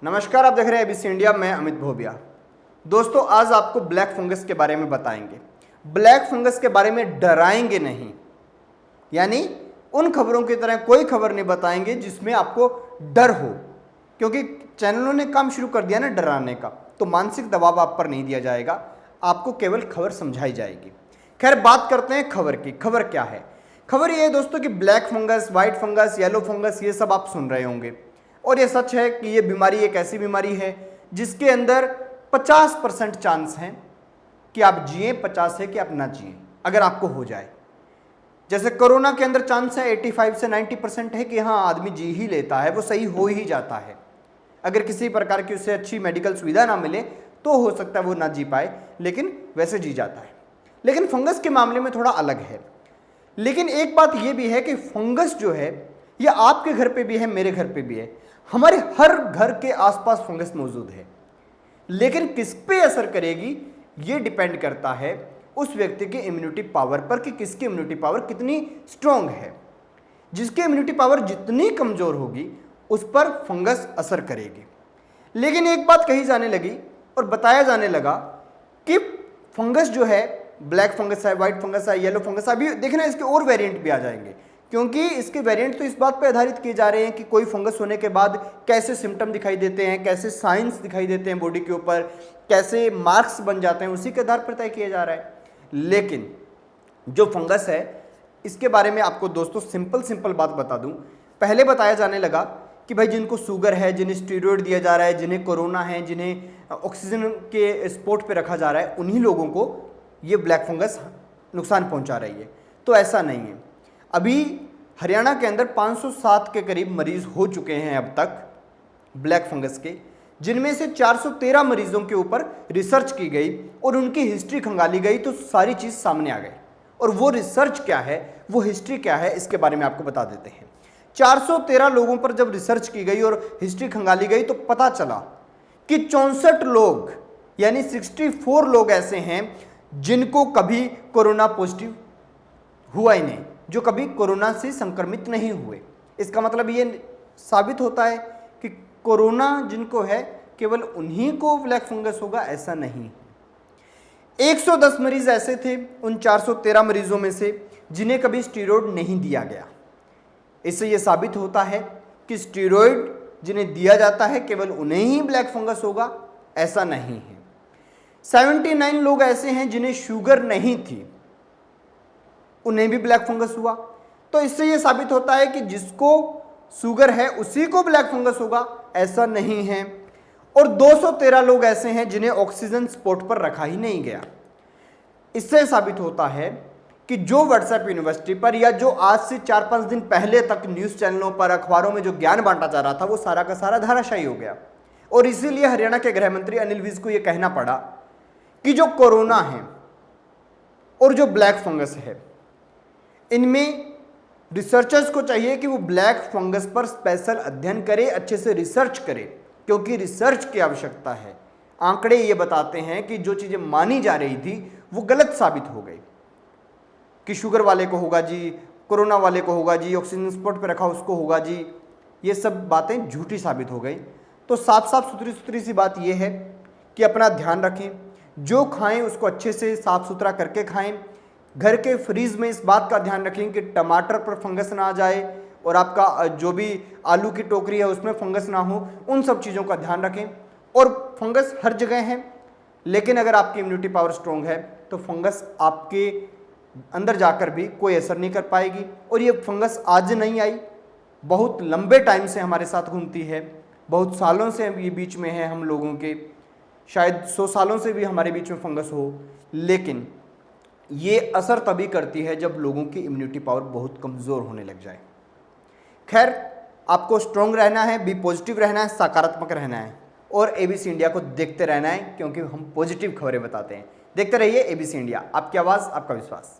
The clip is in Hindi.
नमस्कार, आप देख रहे हैं एबीसी इंडिया। मैं अमित भोबिया। दोस्तों, आज आपको ब्लैक फंगस के बारे में बताएंगे। ब्लैक फंगस के बारे में डराएंगे नहीं, यानी उन खबरों की तरह कोई खबर नहीं बताएंगे जिसमें आपको डर हो, क्योंकि चैनलों ने काम शुरू कर दिया ना डराने का। तो मानसिक दबाव आप पर नहीं दिया जाएगा, आपको केवल खबर समझाई जाएगी। खैर, बात करते हैं खबर की। खबर क्या है? खबर ये है दोस्तों कि black fungus, white fungus, yellow fungus, ये सब आप सुन रहे होंगे। और ये सच है कि ये बीमारी एक ऐसी बीमारी है जिसके अंदर 50% चांस हैं कि आप जिए, 50 है कि आप ना जिए अगर आपको हो जाए। जैसे कोरोना के अंदर चांस है 85 से 90% है कि हाँ, आदमी जी ही लेता है, वो सही हो ही जाता है। अगर किसी प्रकार की उससे अच्छी मेडिकल सुविधा ना मिले तो हो सकता है वो ना जी पाए, लेकिन वैसे जी जाता है। लेकिन फंगस के मामले में थोड़ा अलग है। लेकिन एक बात यह भी है कि फंगस जो है ये आपके घर पे भी है, मेरे घर पे भी है, हमारे हर घर के आसपास फंगस मौजूद है। लेकिन किस पे असर करेगी ये डिपेंड करता है उस व्यक्ति के इम्यूनिटी पावर पर कि किसकी इम्यूनिटी पावर कितनी स्ट्रांग है। जिसकी इम्यूनिटी पावर जितनी कमजोर होगी उस पर फंगस असर करेगी। लेकिन एक बात कही जाने लगी और बताया जाने लगा कि फंगस जो है, ब्लैक फंगस है, व्हाइट फंगस है, येलो फंगस है, अभी देखना इसके और वेरिएंट भी आ जाएंगे, क्योंकि इसके वेरिएंट तो इस बात पर आधारित किए जा रहे हैं कि कोई फंगस होने के बाद कैसे सिम्टम दिखाई देते हैं, कैसे साइंस दिखाई देते हैं बॉडी के ऊपर, कैसे मार्क्स बन जाते हैं, उसी के आधार पर तय किया जा रहा है। लेकिन जो फंगस है इसके बारे में आपको दोस्तों सिंपल बात बता दूं। पहले बताया जाने लगा कि भाई जिनको शुगर है, जिन्हें स्टीरॉयड दिया जा रहा है, जिन्हें कोरोना है, जिन्हें ऑक्सीजन के स्पॉट पे रखा जा रहा है, उन्हीं लोगों को ये ब्लैक फंगस नुकसान पहुंचा रही है। तो ऐसा नहीं है। अभी हरियाणा के अंदर 507 के करीब मरीज हो चुके हैं अब तक ब्लैक फंगस के, जिनमें से 413 मरीजों के ऊपर रिसर्च की गई और उनकी हिस्ट्री खंगाली गई, तो सारी चीज़ सामने आ गई। और वो रिसर्च क्या है, वो हिस्ट्री क्या है, इसके बारे में आपको बता देते हैं। 413 लोगों पर जब रिसर्च की गई और हिस्ट्री खंगाली गई तो पता चला कि 64 लोग यानी 64 लोग ऐसे हैं जिनको कभी कोरोना पॉजिटिव हुआ ही नहीं, जो कभी कोरोना से संक्रमित नहीं हुए। इसका मतलब ये साबित होता है कि कोरोना जिनको है केवल उन्हीं को ब्लैक फंगस होगा, ऐसा नहीं। 110 मरीज ऐसे थे उन 413 मरीजों में से जिन्हें कभी स्टीरॉयड नहीं दिया गया। इससे यह साबित होता है कि स्टीरॉयड जिन्हें दिया जाता है केवल उन्हें ही ब्लैक फंगस होगा, ऐसा नहीं है। 79 लोग ऐसे हैं जिन्हें शुगर नहीं थी, उन्हें भी ब्लैक फंगस हुआ। तो इससे यह साबित होता है कि जिसको शुगर है उसी को ब्लैक फंगस होगा, ऐसा नहीं है। और 213 लोग ऐसे हैं जिन्हें ऑक्सीजन सपोर्ट पर रखा ही नहीं गया। इससे साबित होता है कि जो व्हाट्सएप यूनिवर्सिटी पर या जो आज से 4-5 दिन पहले तक न्यूज चैनलों पर, अखबारों में जो ज्ञान बांटा जा रहा था, वो सारा का सारा धाराशायी हो गया। और इसीलिए हरियाणा के गृह मंत्री अनिल विज को यह कहना पड़ा कि जो कोरोना है और जो ब्लैक फंगस है, इनमें रिसर्चर्स को चाहिए कि वो ब्लैक फंगस पर स्पेशल अध्ययन करे, अच्छे से रिसर्च करे, क्योंकि रिसर्च की आवश्यकता है। आंकड़े ये बताते हैं कि जो चीज़ें मानी जा रही थी वो गलत साबित हो गई कि शुगर वाले को होगा जी, कोरोना वाले को होगा जी, ऑक्सीजन सपोर्ट पर रखा उसको होगा जी, ये सब बातें झूठी साबित हो गई। तो साफ सुथरी सी बात यह है कि अपना ध्यान रखें, जो खाएं उसको अच्छे से साफ सुथरा करके खाएं। घर के फ्रीज में इस बात का ध्यान रखें कि टमाटर पर फंगस ना आ जाए, और आपका जो भी आलू की टोकरी है उसमें फंगस ना हो। उन सब चीज़ों का ध्यान रखें। और फंगस हर जगह है, लेकिन अगर आपकी इम्यूनिटी पावर स्ट्रॉन्ग है तो फंगस आपके अंदर जाकर भी कोई असर नहीं कर पाएगी। और ये फंगस आज नहीं आई, बहुत लंबे टाइम से हमारे साथ घूमती है, बहुत सालों से ये बीच में है हम लोगों के, शायद 100 सालों से भी हमारे बीच में फंगस हो। लेकिन ये असर तभी करती है जब लोगों की इम्यूनिटी पावर बहुत कमज़ोर होने लग जाए। खैर, आपको स्ट्रॉन्ग रहना है, बी पॉजिटिव रहना है, सकारात्मक रहना है और एबीसी इंडिया को देखते रहना है, क्योंकि हम पॉजिटिव खबरें बताते हैं। देखते रहिए एबीसी इंडिया, आपकी आवाज़, आपका विश्वास।